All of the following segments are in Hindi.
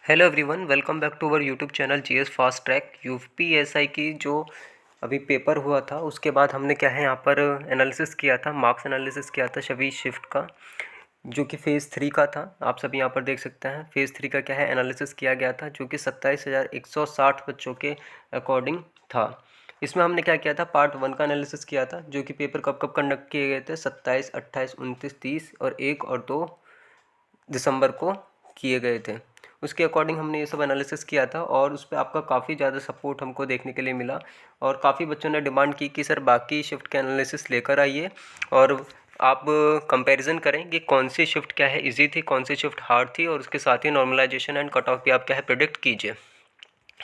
Hello everyone, welcome back to our YouTube channel GS fast track. UPSI की जो अभी पेपर हुआ था उसके बाद हमने क्या है यहाँ पर एनालिसिस किया था, मार्क्स एनालिसिस किया था सभी शिफ्ट का, जो कि फ़ेज़ 3 का था। आप सभी यहाँ पर देख सकते हैं फ़ेज़ 3 का क्या है एनालिसिस किया गया था, जो कि 27,160 बच्चों के अकॉर्डिंग था। इसमें हमने क्या किया था, पार्ट 1 का एनालिसिस किया था, जो कि पेपर कब कब कंडक्ट किए गए थे, 27, 28, 29, 30 और 1 और 2 दिसंबर को किए गए थे। उसके अकॉर्डिंग हमने ये सब एनालिसिस किया था और उस पर आपका काफ़ी ज़्यादा सपोर्ट हमको देखने के लिए मिला और काफ़ी बच्चों ने डिमांड की कि सर बाकी शिफ्ट के एनालिसिस लेकर आइए और आप कंपैरिजन करें कि कौन सी शिफ्ट क्या है इजी थी, कौन सी शिफ्ट हार्ड थी, और उसके साथ ही नॉर्मलाइजेशन एंड कट ऑफ भी आप क्या है प्रिडिक्ट कीजिए।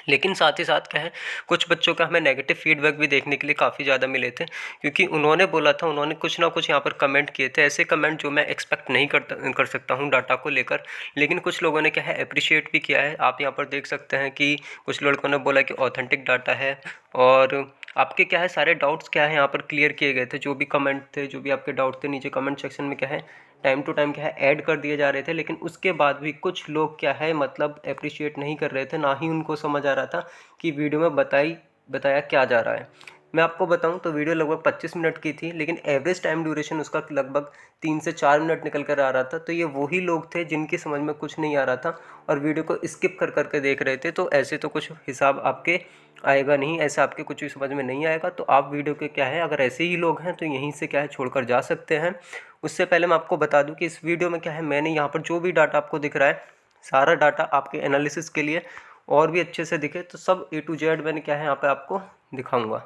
लेकिन साथ ही साथ क्या है, कुछ बच्चों का हमें नेगेटिव फीडबैक भी देखने के लिए काफ़ी ज़्यादा मिले थे, क्योंकि उन्होंने बोला था, उन्होंने कुछ ना कुछ यहाँ पर कमेंट किए थे, ऐसे कमेंट जो मैं एक्सपेक्ट नहीं कर सकता हूँ डाटा को लेकर। लेकिन कुछ लोगों ने क्या है अप्रिशिएट भी किया है। आप यहाँ पर देख सकते हैं कि कुछ लड़कों ने बोला कि ऑथेंटिक डाटा है और आपके क्या है सारे डाउट्स क्या है यहाँ पर क्लियर किए गए थे। जो भी कमेंट थे, जो भी आपके डाउट थे, नीचे कमेंट सेक्शन में क्या है टाइम टू टाइम क्या है ऐड कर दिए जा रहे थे। लेकिन उसके बाद भी कुछ लोग क्या है मतलब अप्रिशिएट नहीं कर रहे थे, ना ही उनको समझ आ रहा था कि वीडियो में बताया क्या जा रहा है। मैं आपको बताऊं तो वीडियो लगभग 25 मिनट की थी, लेकिन एवरेज टाइम ड्यूरेशन उसका लगभग 3 से 4 मिनट निकल कर आ रहा था। तो ये वही लोग थे जिनकी समझ में कुछ नहीं आ रहा था और वीडियो को स्किप कर करके देख रहे थे। तो ऐसे तो कुछ हिसाब आपके आएगा नहीं, ऐसे आपके कुछ भी समझ में नहीं आएगा। तो आप वीडियो के क्या है, अगर ऐसे ही लोग हैं तो यहीं से क्या है छोड़कर जा सकते हैं। उससे पहले मैं आपको बता दूं कि इस वीडियो में क्या है, मैंने यहाँ पर जो भी डाटा आपको दिख रहा है, सारा डाटा आपके एनालिसिस के लिए और भी अच्छे से दिखे तो सब A to Z मैंने क्या है यहाँ पे आपको दिखाऊंगा।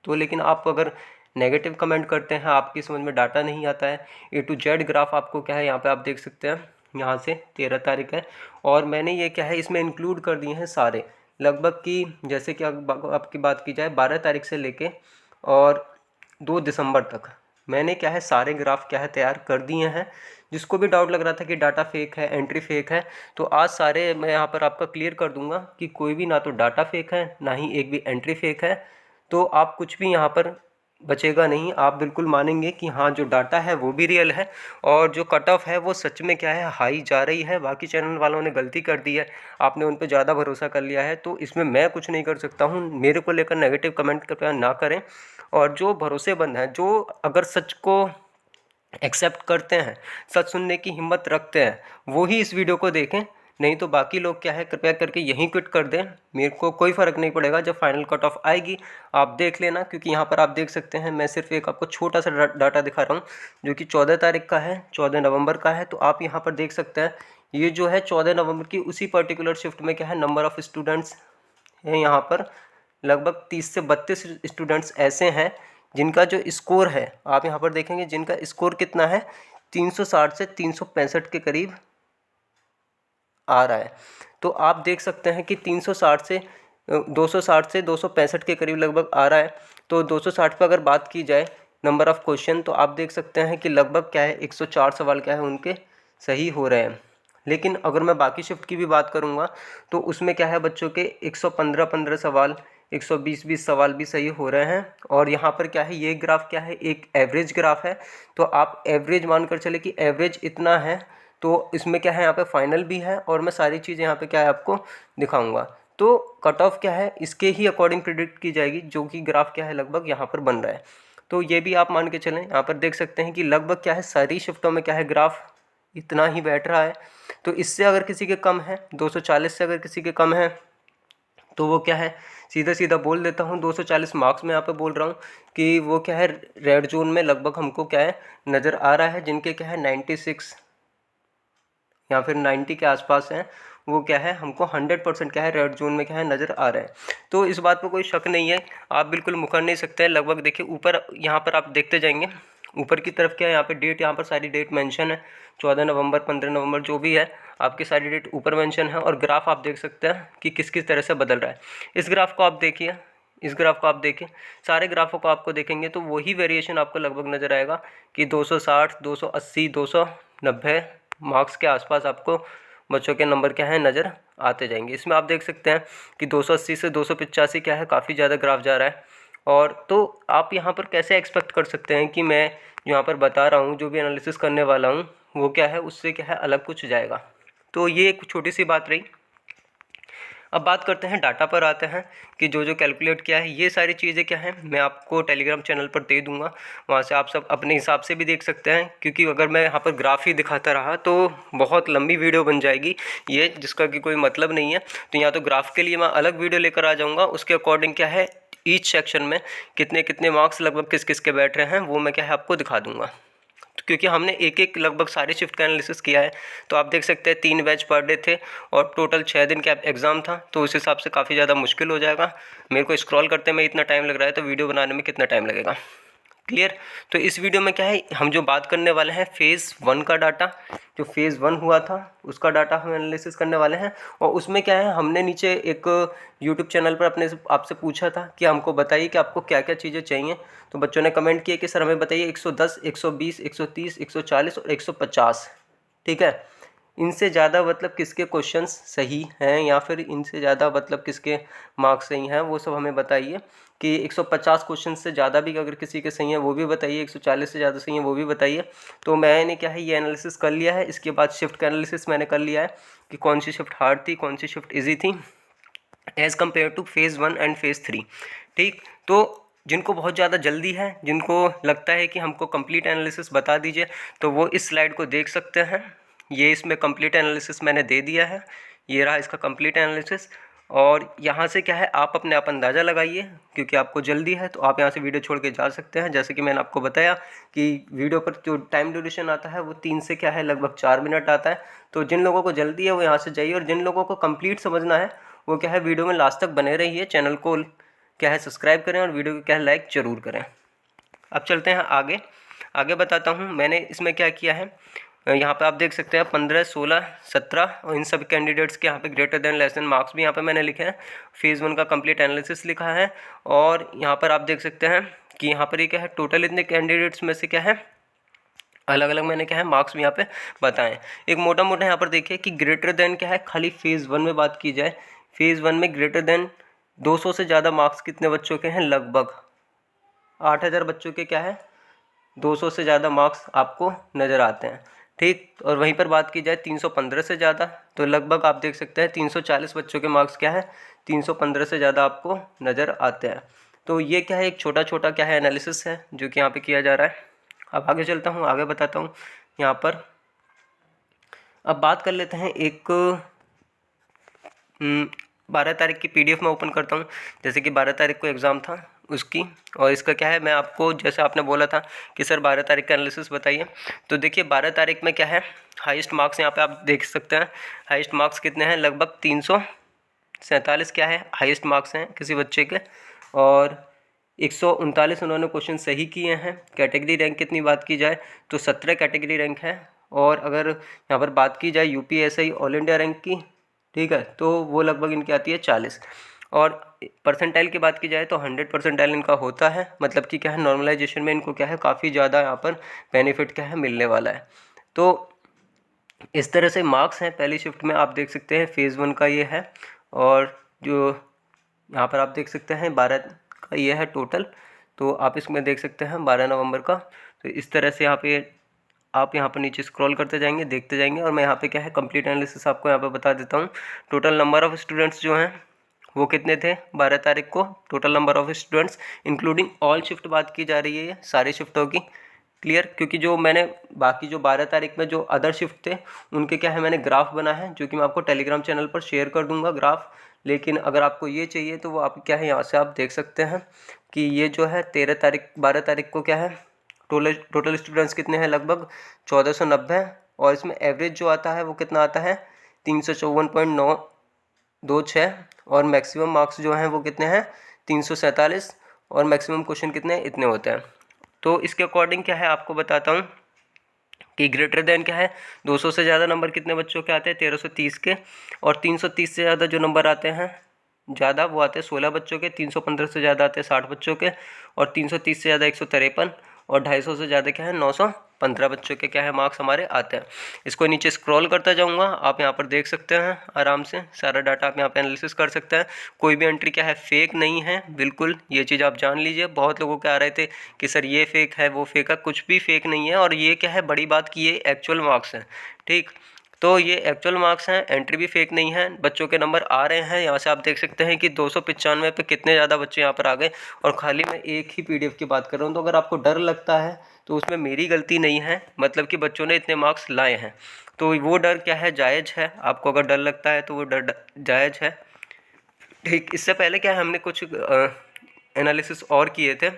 तो लेकिन आप अगर नेगेटिव कमेंट करते हैं, आपकी समझ में डाटा नहीं आता है, A to Z ग्राफ आपको क्या है यहाँ पे आप देख सकते हैं। यहाँ से 13 तारीख है और मैंने ये क्या है इसमें इंक्लूड कर दिए हैं सारे, लगभग कि जैसे कि आपकी बात की जाए 12 तारीख से लेके और 2 दिसंबर तक मैंने क्या है सारे ग्राफ क्या है तैयार कर दिए हैं। जिसको भी डाउट लग रहा था कि डाटा फेक है, एंट्री फेक है, तो आज सारे मैं यहाँ पर आपका क्लियर कर दूंगा कि कोई भी ना तो डाटा फेक है, ना ही एक भी एंट्री फेक है। तो आप कुछ भी यहाँ पर बचेगा नहीं, आप बिल्कुल मानेंगे कि हाँ जो डाटा है वो भी रियल है और जो कट ऑफ है वो सच में क्या है हाई जा रही है। बाकी चैनल वालों ने गलती कर दी है, आपने उन पर ज़्यादा भरोसा कर लिया है, तो इसमें मैं कुछ नहीं कर सकता हूँ। मेरे को लेकर नेगेटिव कमेंट कृपया ना करें और जो भरोसेमंद हैं, जो अगर सच को एक्सेप्ट करते हैं, सच सुनने की हिम्मत रखते हैं, वो ही इस वीडियो को देखें। नहीं तो बाकी लोग क्या है कृपया करके यहीं क्विट कर दें, मेरे को कोई फ़र्क नहीं पड़ेगा। जब फाइनल कट ऑफ आएगी आप देख लेना, क्योंकि यहाँ पर आप देख सकते हैं मैं सिर्फ एक आपको छोटा सा डाटा दिखा रहा हूँ जो कि 14 तारीख का है, 14 नवंबर का है। तो आप यहाँ पर देख सकते हैं ये जो है 14 नवंबर की उसी पर्टिकुलर शिफ्ट में क्या है नंबर ऑफ़ स्टूडेंट्स हैं यहाँ पर लगभग 30 से 32 स्टूडेंट्स ऐसे हैं जिनका जो स्कोर है आप यहाँ पर देखेंगे, जिनका स्कोर कितना है 360 से 365 के करीब आ रहा है। तो आप देख सकते हैं कि 360 से 260 से 265 के करीब लगभग आ रहा है। तो 260 पर अगर बात की जाए नंबर ऑफ़ क्वेश्चन, तो आप देख सकते हैं कि लगभग क्या है 104 सवाल क्या है उनके सही हो रहे हैं। लेकिन अगर मैं बाकी शिफ्ट की भी बात करूंगा तो उसमें क्या है बच्चों के 115 सवाल, 120 सवाल भी सही हो रहे हैं। और यहाँ पर क्या है ये ग्राफ क्या है एक एवरेज ग्राफ है, तो आप एवरेज मानकर चले कि एवरेज इतना है। तो इसमें क्या है यहाँ पे फाइनल भी है और मैं सारी चीज़ें यहाँ पे क्या है आपको दिखाऊंगा। तो कट ऑफ क्या है इसके ही अकॉर्डिंग प्रिडिक्ट की जाएगी, जो कि ग्राफ क्या है लगभग यहाँ पर बन रहा है। तो ये भी आप मान के चलें, यहाँ पर देख सकते हैं कि लगभग क्या है सारी शिफ्टों में क्या है ग्राफ इतना ही बैठ रहा है। तो इससे अगर किसी के कम है, 240 से अगर किसी के कम है तो वो क्या है सीधा सीधा बोल देता हूँ 240 मार्क्स में यहाँ पे बोल रहा हूँ कि वो क्या है रेड जोन में लगभग हमको क्या है नज़र आ रहा है। जिनके क्या है 96 या फिर 90 के आसपास हैं, वो क्या है हमको 100% क्या है रेड जोन में क्या है नज़र आ रहा है। तो इस बात पर कोई शक नहीं है, आप बिल्कुल मुकर नहीं सकते हैं। लगभग देखिए ऊपर यहाँ पर आप देखते जाएंगे ऊपर की तरफ क्या है यहाँ पे डेट, यहाँ पर सारी डेट मेंशन है, 14 नवंबर 15 नवंबर जो भी है आपकी सारी डेट ऊपर मेंशन है। और ग्राफ आप देख सकते हैं कि किस किस तरह से बदल रहा है। इस ग्राफ को आप देखिए, इस ग्राफ को आप देखें, सारे ग्राफों को आपको देखेंगे तो वही वेरिएशन आपको लगभग नज़र आएगा कि 260, 280, 290 मार्क्स के आसपास आपको बच्चों के नंबर क्या है नज़र आते जाएंगे। इसमें आप देख सकते हैं कि 280 से 285 क्या है काफ़ी ज़्यादा ग्राफ जा रहा है। और तो आप यहाँ पर कैसे एक्सपेक्ट कर सकते हैं कि मैं जो यहाँ पर बता रहा हूँ, जो भी एनालिसिस करने वाला हूँ, वो क्या है उससे क्या है अलग कुछ जाएगा। तो ये एक छोटी सी बात रही। अब बात करते हैं डाटा पर आते हैं कि जो जो कैलकुलेट किया है ये सारी चीज़ें क्या हैं मैं आपको टेलीग्राम चैनल पर दे दूंगा, वहाँ से आप सब अपने हिसाब से भी देख सकते हैं। क्योंकि अगर मैं यहाँ पर ग्राफ ही दिखाता रहा तो बहुत लंबी वीडियो बन जाएगी ये, जिसका कि कोई मतलब नहीं है। तो यहाँ तो ग्राफ के लिए मैं अलग वीडियो लेकर आ जाऊँगा, उसके अकॉर्डिंग क्या है ईच सेक्शन में कितने कितने मार्क्स लगभग किस किस के बैठ रहे हैं वो मैं क्या है आपको दिखा दूँगा। क्योंकि हमने एक एक लगभग सारे शिफ्ट का एनालिसिस किया है, तो आप देख सकते हैं 3 बैच पर डे थे और टोटल 6 दिन का एग्ज़ाम था, तो उस हिसाब से काफ़ी ज़्यादा मुश्किल हो जाएगा। मेरे को स्क्रॉल करते में इतना टाइम लग रहा है तो वीडियो बनाने में कितना टाइम लगेगा। क्लियर। तो इस वीडियो में क्या है हम जो बात करने वाले हैं फेज़ 1 का डाटा, जो फेज़ 1 हुआ था उसका डाटा हम एनालिसिस करने वाले हैं। और उसमें क्या है हमने नीचे एक यूट्यूब चैनल पर अपने आपसे पूछा था कि हमको बताइए कि आपको क्या क्या चीज़ें चाहिए। तो बच्चों ने कमेंट किए कि सर हमें बताइए 110, 120, 130, 140 और 150। ठीक है, इनसे ज़्यादा मतलब किसके क्वेश्चंस सही हैं या फिर इनसे ज़्यादा मतलब किसके मार्क्स सही हैं वो सब हमें बताइए। कि 150 क्वेश्चन से ज़्यादा भी अगर किसी के सही है वो भी बताइए, 140 से ज़्यादा सही है वो भी बताइए। तो मैंने क्या है ये एनालिसिस कर लिया है। इसके बाद शिफ्ट का एनालिसिस मैंने कर लिया है कि कौन सी शिफ्ट हार्ड थी कौन सी शिफ्ट ईजी थी as compare two phase 1 and phase 3। ठीक, तो जिनको बहुत ज़्यादा जल्दी है, जिनको लगता है कि हमको कंप्लीट एनालिसिस बता दीजिए, तो वो इस स्लाइड को देख सकते हैं। ये इसमें कंप्लीट एनालिसिस मैंने दे दिया है, ये रहा इसका कंप्लीट एनालिसिस। और यहाँ से क्या है आप अपने आप अंदाज़ा लगाइए, क्योंकि आपको जल्दी है तो आप यहाँ से वीडियो छोड़ के जा सकते हैं। जैसे कि मैंने आपको बताया कि वीडियो पर जो टाइम ड्यूरेशन आता है वो 3 से क्या है लगभग 4 मिनट आता है। तो जिन लोगों को जल्दी है वो यहाँ से जाइए, और जिन लोगों को कंप्लीट समझना है वो क्या है वीडियो में लास्ट तक बने रहिए। चैनल को क्या है सब्सक्राइब करें और वीडियो को क्या है लाइक ज़रूर करें। अब चलते हैं आगे। आगे बताता हूँ मैंने इसमें क्या किया है। यहाँ पे आप देख सकते हैं 15, 16, 17 और इन सभी कैंडिडेट्स के यहाँ पे greater than less than marks भी यहाँ पे मैंने लिखे हैं। फेज़ 1 का कंप्लीट एनालिसिस लिखा है। और यहाँ पर आप देख सकते हैं कि यहाँ पर ये क्या है टोटल इतने कैंडिडेट्स में से क्या है अलग अलग मैंने क्या है मार्क्स भी यहाँ पे बताएं। एक मोटा मोटा यहाँ पर देखिए कि ग्रेटर देन क्या है खाली फेज़ 1 में बात की जाए, फेज़ 1 में ग्रेटर देन 200 से ज़्यादा मार्क्स कितने बच्चों के हैं लगभग 8000 बच्चों के क्या है 200 से ज़्यादा मार्क्स आपको नज़र आते हैं। ठीक, और वहीं पर बात की जाए 315 से ज़्यादा तो लगभग आप देख सकते हैं 340 बच्चों के मार्क्स क्या है 315 से ज़्यादा आपको नज़र आते हैं। तो ये क्या है एक छोटा छोटा क्या है एनालिसिस है जो कि यहाँ पे किया जा रहा है। अब आगे चलता हूँ, आगे बताता हूँ यहाँ पर। अब बात कर लेते हैं एक 12 तारीख की PDF में ओपन करता हूँ। जैसे कि 12 तारीख को एग्ज़ाम था उसकी, और इसका क्या है मैं आपको जैसे आपने बोला था कि सर 12 तारीख का एनालिसिस बताइए। तो देखिए 12 तारीख में क्या है हाईएस्ट मार्क्स यहाँ पे आप देख सकते हैं। हाईएस्ट मार्क्स कितने हैं लगभग 347 क्या है हाईएस्ट मार्क्स हैं किसी बच्चे के, और 139 उन्होंने क्वेश्चन सही किए हैं। कैटेगरी रैंक कितनी बात की जाए तो 17 कैटेगरी रैंक है। और अगर यहाँ पर बात की जाए UPSI ऑल इंडिया रैंक की, ठीक है, तो वो लगभग इनकी आती है 40। और परसेंटाइल की बात की जाए तो 100 परसेंटाइल इनका होता है, मतलब कि क्या है नॉर्मलाइजेशन में इनको क्या है काफ़ी ज़्यादा यहाँ पर बेनिफिट क्या है मिलने वाला है। तो इस तरह से मार्क्स हैं पहली शिफ्ट में आप देख सकते हैं फेज़ 1 का ये है। और जो यहाँ पर आप देख सकते हैं 12 का ये है टोटल, तो आप इसमें देख सकते हैं 12 नवंबर का। तो इस तरह से यहाँ पे आप यहाँ पर नीचे स्क्रॉल करते जाएंगे देखते जाएंगे, और मैं यहाँ पे क्या है कंप्लीट एनालिसिस आपको यहाँ पे बता देता हूँ। टोटल नंबर ऑफ़ स्टूडेंट्स जो हैं वो कितने थे 12 तारीख को, total number of students including all shift बात की जा रही है, ये सारी शिफ्टों की। क्लियर, क्योंकि जो मैंने बाकी जो 12 तारीख में जो अदर शिफ्ट थे उनके क्या है मैंने ग्राफ बना है जो कि मैं आपको टेलीग्राम चैनल पर शेयर कर दूंगा ग्राफ। लेकिन अगर आपको ये चाहिए तो वो आप क्या है यहाँ से आप देख सकते हैं कि ये जो है 12 तारीख को क्या है टोटल स्टूडेंट्स कितने हैं लगभग 1490, और इसमें एवरेज जो आता है वो कितना आता है 354.926, और मैक्सिमम मार्क्स जो हैं वो कितने हैं 347, और मैक्सिमम क्वेश्चन कितने इतने होते हैं। तो इसके अकॉर्डिंग क्या है आपको बताता हूँ कि ग्रेटर देन क्या है 200 से ज़्यादा नंबर कितने बच्चों के आते हैं 1330 के, और 330 से ज़्यादा जो नंबर आते हैं ज़्यादा वो आते हैं 16 बच्चों के, 315 से ज़्यादा आते हैं 60 बच्चों के, और 330 से ज़्यादा 153, और 250 से ज़्यादा क्या है 915 बच्चों के क्या है मार्क्स हमारे आते हैं। इसको नीचे स्क्रॉल करता जाऊँगा, आप यहाँ पर देख सकते हैं आराम से सारा डाटा आप यहाँ पे एनालिसिस कर सकते हैं। कोई भी एंट्री क्या है फेक नहीं है, बिल्कुल ये चीज़ आप जान लीजिए। बहुत लोगों के आ रहे थे कि सर ये फेक है वो फेक है, कुछ भी फेक नहीं है। और ये क्या है बड़ी बात की ये एक्चुअल मार्क्स हैं। ठीक, तो ये एक्चुअल मार्क्स हैं, एंट्री भी फेक नहीं है, बच्चों के नंबर आ रहे हैं। यहाँ से आप देख सकते हैं कि 295 पे कितने ज़्यादा बच्चे यहाँ पर आ गए, और खाली मैं एक ही PDF की बात कर रहा हूँ। तो अगर आपको डर लगता है तो उसमें मेरी गलती नहीं है, मतलब कि बच्चों ने इतने मार्क्स लाए हैं, तो वो डर क्या है, जायज़ है। आपको अगर डर लगता है तो वो डर जायज़ है। ठीक, इससे पहले क्या है, हमने कुछ एनालिसिस और किए थे,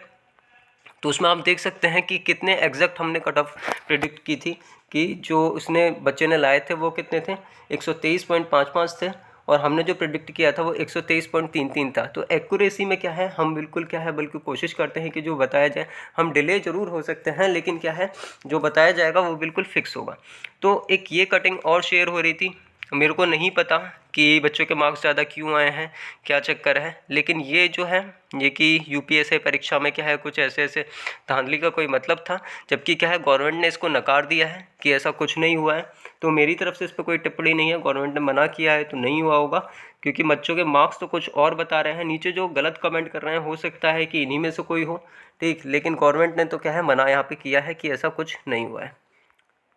तो उसमें आप देख सकते हैं कि कितने एग्जैक्ट हमने कट ऑफ प्रिडिक्ट की थी, कि जो उसने बच्चे ने लाए थे वो कितने थे, 123.55 थे, और हमने जो प्रिडिक्ट किया था वो 123.33 था। तो एक्यूरेसी में क्या है, हम बिल्कुल क्या है, बल्कि कोशिश करते हैं कि जो बताया जाए, हम डिले ज़रूर हो सकते हैं, लेकिन क्या है, जो बताया जाएगा वो बिल्कुल फिक्स होगा। तो एक ये कटिंग और शेयर हो रही थी, मेरे को नहीं पता कि बच्चों के मार्क्स ज़्यादा क्यों आए हैं, क्या चक्कर है, लेकिन ये जो है, ये कि UPSC परीक्षा में क्या है, कुछ ऐसे ऐसे धांधली का कोई मतलब था, जबकि क्या है, गवर्नमेंट ने इसको नकार दिया है कि ऐसा कुछ नहीं हुआ है। तो मेरी तरफ से इस पर कोई टिप्पणी नहीं है, गवर्नमेंट ने मना किया है तो नहीं हुआ होगा, क्योंकि बच्चों के मार्क्स तो कुछ और बता रहे हैं। नीचे जो गलत कमेंट कर रहे हैं, हो सकता है कि इन्हीं में से कोई हो, ठीक, लेकिन गवर्नमेंट ने तो क्या है, मना यहाँ पर किया है कि ऐसा कुछ नहीं हुआ है।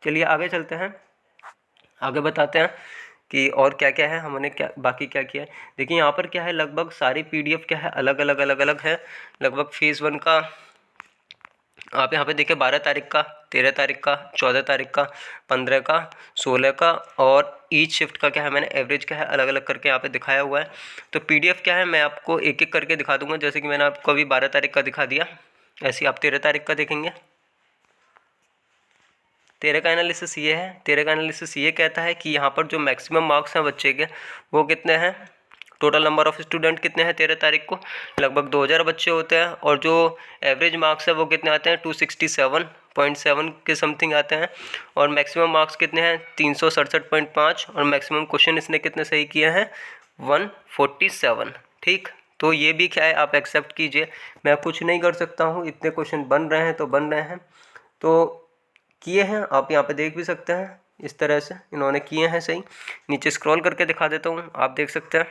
चलिए आगे चलते हैं, आगे बताते हैं कि और क्या क्या है, हमने क्या बाकी क्या किया है। देखिए यहाँ पर क्या है, लगभग सारी PDF क्या है, अलग अलग है। लगभग फेज़ 1 का आप यहाँ पे देखिए 12 तारीख का, 13 तारीख का, 14 तारीख का, 15 का, 16 का, और ईच शिफ्ट का क्या है, मैंने एवरेज क्या है अलग अलग करके यहाँ पे दिखाया हुआ है। तो PDF क्या है, मैं आपको एक एक करके दिखा दूंगा, जैसे कि मैंने आपको अभी 12 तारीख का दिखा दिया, ऐसे ही आप 13 तारीख का देखेंगे। 13 का एनालिसिस ये है, 13 का एनालिसिस ये कहता है कि यहाँ पर जो मैक्सिमम मार्क्स हैं बच्चे के, वो कितने हैं, टोटल नंबर ऑफ स्टूडेंट कितने हैं 13 तारीख को, लगभग 2000 बच्चे होते हैं, और जो एवरेज मार्क्स है वो कितने आते हैं, 267.7 के समथिंग आते हैं, और मैक्सिमम मार्क्स कितने हैं, 367.5, और मैक्सिमम क्वेश्चन इसने कितने सही किए हैं, 147। ठीक, तो ये भी क्या है, आप एक्सेप्ट कीजिए, मैं कुछ नहीं कर सकता हूँ, इतने क्वेश्चन बन रहे हैं तो बन रहे हैं, तो किए हैं, आप यहाँ पे देख भी सकते हैं, इस तरह से इन्होंने किए हैं सही। नीचे स्क्रॉल करके दिखा देता हूँ, आप देख सकते हैं,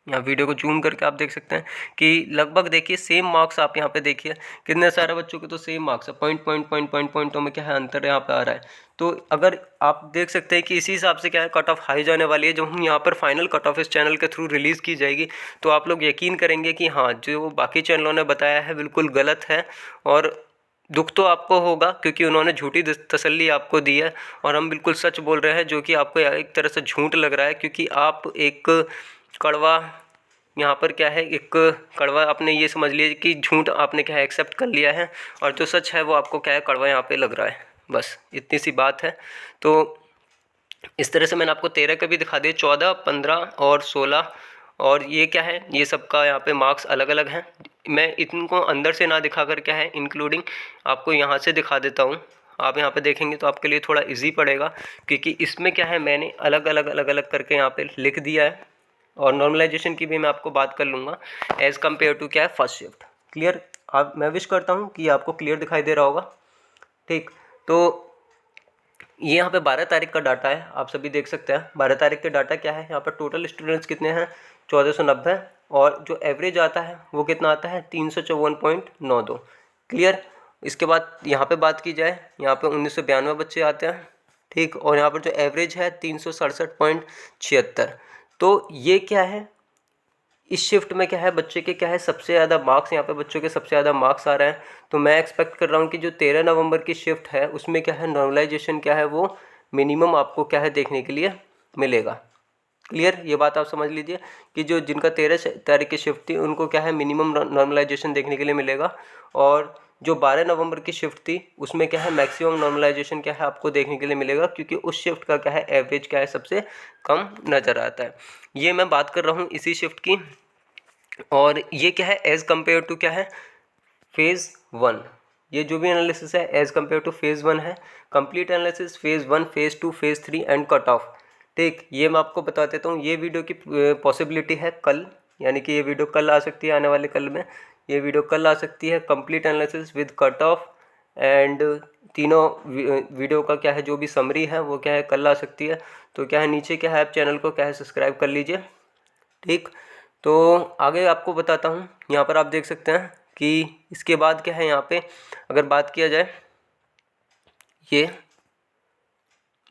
यहाँ वीडियो को जूम करके आप देख सकते हैं कि लगभग देखिए सेम मार्क्स, आप यहाँ पे देखिए कितने सारे बच्चों के तो सेम मार्क्स है, पॉइंटों में क्या है अंतर यहाँ पे आ रहा है। तो अगर आप देख सकते हैं कि इसी हिसाब से क्या है कट ऑफ हाई जाने वाली है, जब हम यहाँ पर फाइनल कट ऑफ इस चैनल के थ्रू रिलीज़ की जाएगी, तो आप लोग यकीन करेंगे कि हाँ, जो बाकी चैनलों ने बताया है बिल्कुल गलत है। और दुख तो आपको होगा, क्योंकि उन्होंने झूठी तसल्ली आपको दी है, और हम बिल्कुल सच बोल रहे हैं, जो कि आपको एक तरह से झूठ लग रहा है, क्योंकि आप एक कड़वा, यहाँ पर क्या है, एक कड़वा आपने ये समझ लिया कि झूठ आपने क्या है एक्सेप्ट कर लिया है, और जो सच है वो आपको क्या है कड़वा यहाँ पे लग रहा है, बस इतनी सी बात है। तो इस तरह से मैंने आपको 13 का भी दिखा दिया, 14, 15 और 16, और ये क्या है, ये सबका यहाँ पे मार्क्स अलग अलग हैं। मैं इनको अंदर से ना दिखा कर क्या है इंक्लूडिंग आपको यहाँ से दिखा देता हूँ, आप यहाँ पे देखेंगे तो आपके लिए थोड़ा इजी पड़ेगा, क्योंकि इसमें क्या है मैंने अलग अलग करके यहाँ पे लिख दिया है, और नॉर्मलाइजेशन की भी मैं आपको बात कर लूँगा एज़ कम्पेयर टू क्या है फर्स्ट शिफ्ट। क्लियर, आप, मैं विश करता हूँ कि आपको क्लियर दिखाई दे रहा होगा। ठीक, तो ये यहाँ पे 12 तारीख का डाटा है, आप सभी देख सकते हैं 12 तारीख के डाटा क्या है, यहाँ पर टोटल स्टूडेंट्स कितने हैं, 1490, और जो एवरेज आता है वो कितना आता है, 354.92। क्लियर, इसके बाद यहाँ पे बात की जाए, यहाँ पे 1992 बच्चे आते हैं, ठीक, और यहाँ पर जो एवरेज है 367.76। तो ये क्या है, इस शिफ्ट में क्या है, बच्चे के क्या है सबसे ज़्यादा मार्क्स, यहाँ पे बच्चों के सबसे ज़्यादा मार्क्स आ रहे हैं। तो मैं एक्सपेक्ट कर रहा हूँ कि जो 13 नवंबर की शिफ्ट है उसमें क्या है नॉर्मलाइजेशन क्या है वो मिनिमम आपको क्या है देखने के लिए मिलेगा। क्लियर, ये बात आप समझ लीजिए कि जो जिनका 13 तारीख की शिफ्ट थी उनको क्या है मिनिमम नॉर्मलाइजेशन देखने के लिए मिलेगा, और जो 12 नवंबर की शिफ्ट थी उसमें क्या है मैक्सिमम नॉर्मलाइजेशन क्या है आपको देखने के लिए मिलेगा, क्योंकि उस शिफ्ट का क्या है एवरेज क्या है सबसे कम नज़र आता है। ये मैं बात कर रहा हूँ इसी शिफ्ट की, और ये क्या है एज़ कम्पेयर टू क्या है फेज़ 1। ये जो भी एनालिसिस है एज़ कम्पेयर टू फेज़ 1 है, complete analysis phase 1, phase 2, phase 3 and cut off. ठीक, ये मैं आपको बता देता हूँ, ये वीडियो की पॉसिबिलिटी है कल, यानी कि ये वीडियो कल आ सकती है, आने वाले कल में ये वीडियो कल आ सकती है, complete analysis with cut off and तीनों वीडियो का क्या है जो भी समरी है वो क्या है कल आ सकती है। तो क्या है नीचे क्या है आप चैनल को क्या है सब्सक्राइब कर लीजिए। ठीक, तो आगे आपको बताता हूँ, यहाँ पर आप देख सकते हैं कि इसके बाद क्या है, यहाँ पे अगर बात किया जाए, ये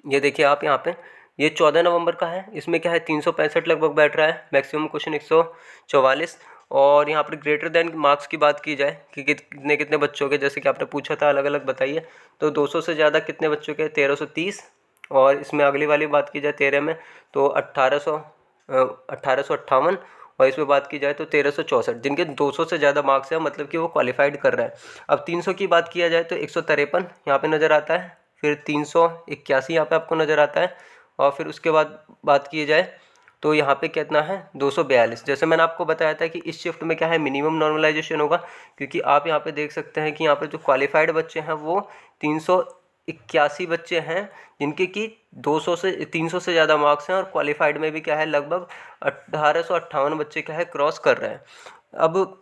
ये देखिए आप यहाँ पे, ये 14 नवंबर का है। इसमें क्या है 365 लगभग बैठ रहा है, मैक्सिमम क्वेश्चन 144। और यहाँ पर ग्रेटर देन मार्क्स की बात की जाए कि कितने कितने बच्चों के, जैसे कि आपने पूछा था अलग अलग बताइए, तो 200 से ज़्यादा कितने बच्चों के, 1330। और इसमें अगली वाली बात की जाए 13 में तो 1858। और इसमें बात की जाए तो 1364, जिनके 200 से ज़्यादा मार्क्स है, मतलब कि वो क्वालिफाइड कर रहा है। अब 300 की बात किया जाए तो 153 यहाँ पे नज़र आता है, फिर 381 यहाँ पे आपको नज़र आता है। और फिर उसके बाद बात की जाए तो यहाँ पे कितना है 242। जैसे मैंने आपको बताया था कि इस शिफ्ट में क्या है मिनिमम नॉर्मलाइजेशन होगा, क्योंकि आप यहाँ पे देख सकते हैं कि यहाँ पे जो क्वालिफाइड बच्चे हैं वो 381 बच्चे हैं, जिनके कि 200 से 300 से ज़्यादा मार्क्स हैं। और क्वालिफाइड में भी क्या है लगभग 1858 बच्चे क्या है क्रॉस कर रहे हैं। अब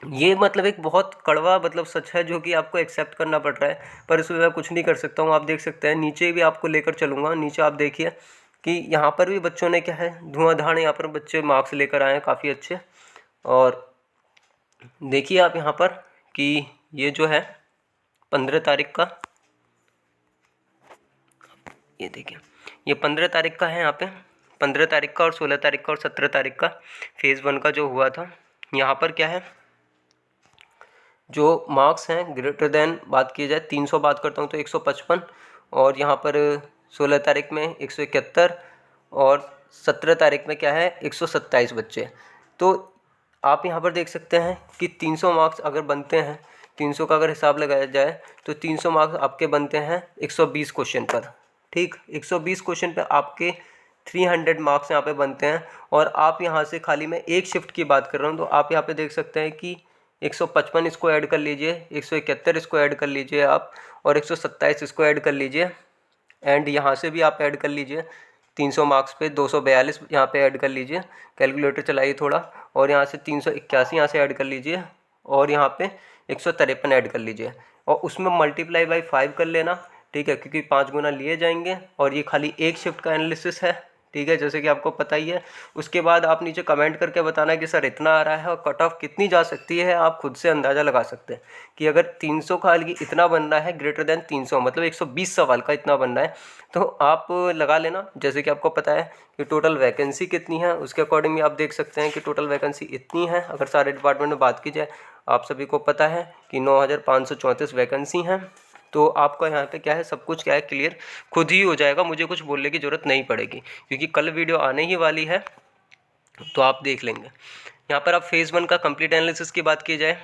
ये मतलब एक बहुत कड़वा मतलब सच है जो कि आपको एक्सेप्ट करना पड़ रहा है, पर इसमें मैं कुछ नहीं कर सकता हूँ। आप देख सकते हैं नीचे भी आपको लेकर चलूँगा, नीचे आप देखिए कि यहाँ पर भी बच्चों ने क्या है धुआंधार यहाँ पर बच्चे मार्क्स लेकर आए हैं काफ़ी अच्छे। और देखिए आप यहाँ पर कि ये जो है 15 तारीख का, ये देखिए ये 15 तारीख का है यहाँ पे, 15 तारीख का और 16 तारीख का और 17 तारीख का फेज़ 1 का जो हुआ था। यहाँ पर क्या है जो मार्क्स हैं ग्रेटर देन बात की जाए 300 बात करता हूँ तो 155। और यहाँ पर 16 तारीख में 171 और 17 तारीख में क्या है 127 बच्चे। तो आप यहाँ पर देख सकते हैं कि 300 मार्क्स अगर बनते हैं, 300 का अगर हिसाब लगाया जाए तो 300 मार्क्स आपके बनते हैं 120 क्वेश्चन पर। ठीक, 120 क्वेश्चन पे आपके 300 मार्क्स यहाँ पे बनते हैं। और आप यहाँ से खाली मैं एक शिफ्ट की बात कर रहा हूँ, तो आप यहाँ पे देख सकते हैं कि 155 इसको ऐड कर लीजिए, 171 इसको ऐड कर लीजिए आप, और 127 इसको ऐड कर लीजिए। एंड यहाँ से भी आप ऐड कर लीजिए 300 मार्क्स पे 242 यहाँ पे ऐड कर लीजिए, कैलकुलेटर चलाइए थोड़ा। और यहाँ से 381 यहाँ से ऐड कर लीजिए, और यहाँ पे 153 ऐड कर लीजिए, और उसमें मल्टीप्लाई बाई 5 कर लेना। ठीक है, क्योंकि 5 गुना लिए जाएंगे और ये खाली एक शिफ्ट का एनालिसिस है। ठीक है, जैसे कि आपको पता ही है। उसके बाद आप नीचे कमेंट करके बताना कि सर इतना आ रहा है और कट ऑफ कितनी जा सकती है। आप खुद से अंदाज़ा लगा सकते हैं कि अगर 300 का इतना बन रहा है ग्रेटर देन 300 मतलब 120 सवाल का इतना बन रहा है, तो आप लगा लेना। जैसे कि आपको पता है कि टोटल वैकेंसी कितनी है, उसके अकॉर्डिंग आप देख सकते हैं कि टोटल वैकेंसी इतनी है। अगर सारे डिपार्टमेंट में बात की जाए, आप सभी को पता है कि 9534 वैकेंसी हैं। तो आपका यहाँ पे क्या है सब कुछ क्या है क्लियर खुद ही हो जाएगा, मुझे कुछ बोलने की ज़रूरत नहीं पड़ेगी, क्योंकि कल वीडियो आने ही वाली है, तो आप देख लेंगे। यहाँ पर आप फेज़ 1 का कंप्लीट एनालिसिस की बात की जाए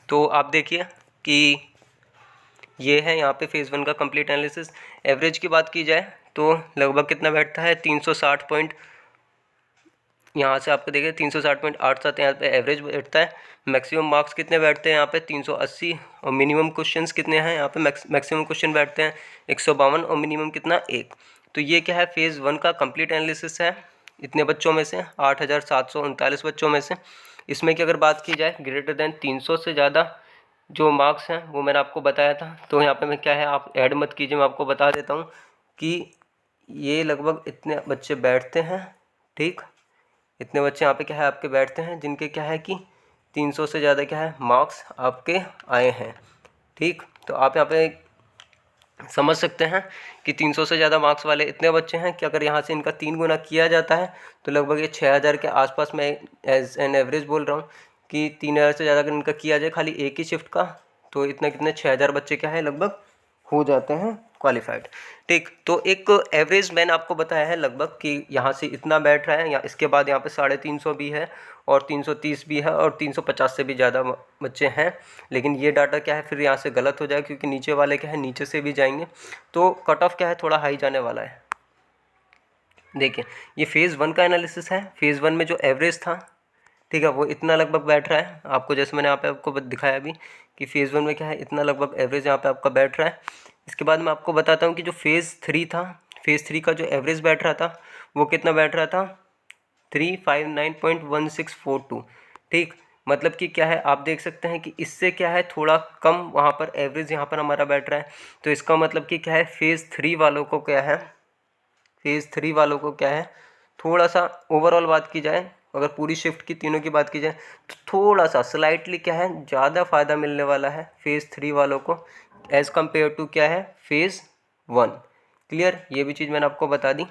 तो आप देखिए कि ये है यहाँ पे फेज़ 1 का कंप्लीट एनालिसिस। एवरेज की बात की जाए तो लगभग कितना बैठता है 360 पॉइंट, यहाँ से आपको देखिए 360.87 यहाँ पे एवरेज बैठता है। मैक्सिमम मार्क्स कितने बैठते हैं यहाँ पे 380, और मिनिमम क्वेश्चंस कितने हैं यहाँ पे मैक्सिमम क्वेश्चन बैठते हैं 152, और मिनिमम कितना 1। तो ये क्या है फेज़ 1 का कंप्लीट एनालिसिस है इतने बच्चों में से, 8739 बच्चों में से। इसमें की अगर बात की जाए ग्रेटर देन 300 से ज़्यादा जो मार्क्स हैं वो मैंने आपको बताया था। तो यहाँ पे मैं क्या है आप ऐड मत कीजिए, मैं आपको बता देता हूँ कि ये लगभग इतने बच्चे बैठते हैं। ठीक, इतने बच्चे यहाँ पे क्या है आपके बैठते हैं जिनके क्या है कि 300 से ज़्यादा क्या है मार्क्स आपके आए हैं। ठीक, तो आप यहाँ पे समझ सकते हैं कि 300 से ज़्यादा मार्क्स वाले इतने बच्चे हैं कि अगर यहाँ से इनका 3 गुना किया जाता है तो लगभग ये 6000 के आसपास, मैं एज एन एवरेज बोल रहा हूँ कि 3000 से ज़्यादा अगर इनका किया जाए खाली एक ही शिफ्ट का, तो इतना कितने 6000 बच्चे क्या है लगभग हो जाते हैं क्वालिफाइड। ठीक, तो एक एवरेज मैंने आपको बताया है लगभग कि यहाँ से इतना बैठ रहा है, या इसके बाद यहाँ पे 350 भी है और 330 भी है और 350 से भी ज़्यादा बच्चे हैं। लेकिन ये डाटा क्या है फिर यहाँ से गलत हो जाएगा, क्योंकि नीचे वाले क्या है नीचे से भी जाएंगे, तो कट ऑफ क्या है थोड़ा हाई जाने वाला है। देखिए ये फेज़ 1 का एनालिसिस है। फेज़ 1 में जो एवरेज था, ठीक है, वो इतना लगभग बैठ रहा है आपको, जैसे मैंने यहाँ पे आपको दिखाया अभी कि फेज़ 1 में क्या है इतना लगभग एवरेज यहाँ पे आपका बैठ रहा है। इसके बाद मैं आपको बताता हूँ कि जो फेज़ 3 था, फेज़ 3 का जो एवरेज बैठ रहा था वो कितना बैठ रहा था 359.1642। ठीक, मतलब कि क्या है आप देख सकते हैं कि इससे क्या है थोड़ा कम वहाँ पर एवरेज यहाँ पर हमारा बैठ रहा है। तो इसका मतलब कि क्या है फेज़ 3 वालों को क्या है, फेज़ 3 वालों को क्या है थोड़ा सा ओवरऑल बात की जाए, अगर पूरी शिफ्ट की तीनों की बात की जाए तो थोड़ा सा स्लाइटली क्या है ज़्यादा फ़ायदा मिलने वाला है फेज़ 3 वालों को एज़ कम्पेयर टू क्या है फेज़ 1। क्लियर, ये भी चीज़ मैंने आपको बता दी।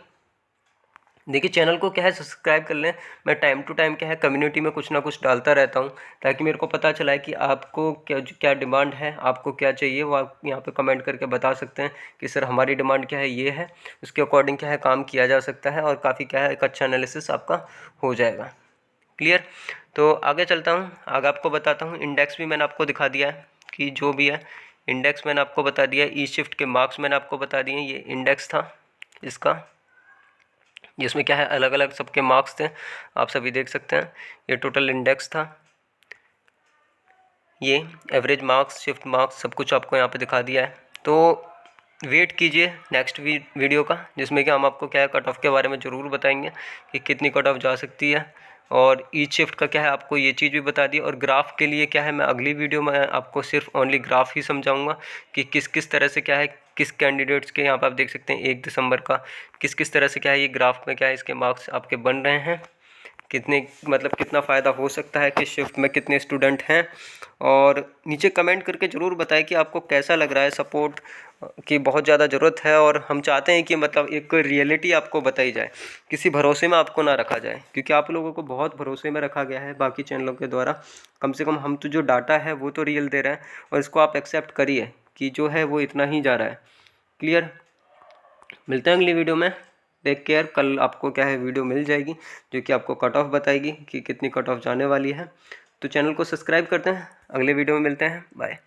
देखिए चैनल को क्या है सब्सक्राइब कर लें। मैं टाइम टू टाइम क्या है कम्युनिटी में कुछ ना कुछ डालता रहता हूँ, ताकि मेरे को पता चला है कि आपको क्या क्या डिमांड है, आपको क्या चाहिए, वो आप यहाँ पे कमेंट करके बता सकते हैं कि सर हमारी डिमांड क्या है, ये है, उसके अकॉर्डिंग क्या है काम किया जा सकता है और काफ़ी क्या है एक अच्छा एनालिसिस आपका हो जाएगा। क्लियर, तो आगे चलता हूँ, आगे आपको बताता हूँ। इंडेक्स भी मैंने आपको दिखा दिया है कि जो भी है इंडेक्स मैंने आपको बता दिया है। ई शिफ्ट के मार्क्स मैंने आपको बता दिए। ये इंडेक्स था इसका, जिसमें क्या है अलग अलग सबके मार्क्स थे, आप सभी देख सकते हैं। ये टोटल इंडेक्स था, ये एवरेज मार्क्स, शिफ्ट मार्क्स, सब कुछ आपको यहाँ पे दिखा दिया है। तो वेट कीजिए नेक्स्ट वीडियो का, जिसमें कि हम आपको क्या है कट ऑफ के बारे में ज़रूर बताएंगे कि कितनी कट ऑफ जा सकती है, और ईच शिफ्ट का क्या है आपको ये चीज़ भी बता दी। और ग्राफ के लिए क्या है मैं अगली वीडियो में आपको सिर्फ ओनली ग्राफ ही समझाऊंगा कि किस किस तरह से क्या है किस कैंडिडेट्स के, यहाँ पर आप देख सकते हैं 1 दिसंबर का, किस किस तरह से क्या है ये ग्राफ में क्या है इसके मार्क्स आपके बन रहे हैं, कितने मतलब कितना फ़ायदा हो सकता है, किस शिफ्ट में कितने स्टूडेंट हैं। और नीचे कमेंट करके ज़रूर बताएं कि आपको कैसा लग रहा है। सपोर्ट की बहुत ज़्यादा ज़रूरत है, और हम चाहते हैं कि मतलब एक रियलिटी आपको बताई जाए, किसी भरोसे में आपको ना रखा जाए, क्योंकि आप लोगों को बहुत भरोसे में रखा गया है बाकी चैनलों के द्वारा। कम से कम हम तो जो डाटा है वो तो रियल दे रहे हैं, और इसको आप एक्सेप्ट करिए कि जो है वो इतना ही जा रहा है। क्लियर, मिलते हैं अगली वीडियो में। Take care. कल आपको क्या है वीडियो मिल जाएगी जो कि आपको कट ऑफ बताएगी कि कितनी कट ऑफ जाने वाली है। तो चैनल को सब्सक्राइब करते हैं, अगले वीडियो में मिलते हैं, बाय।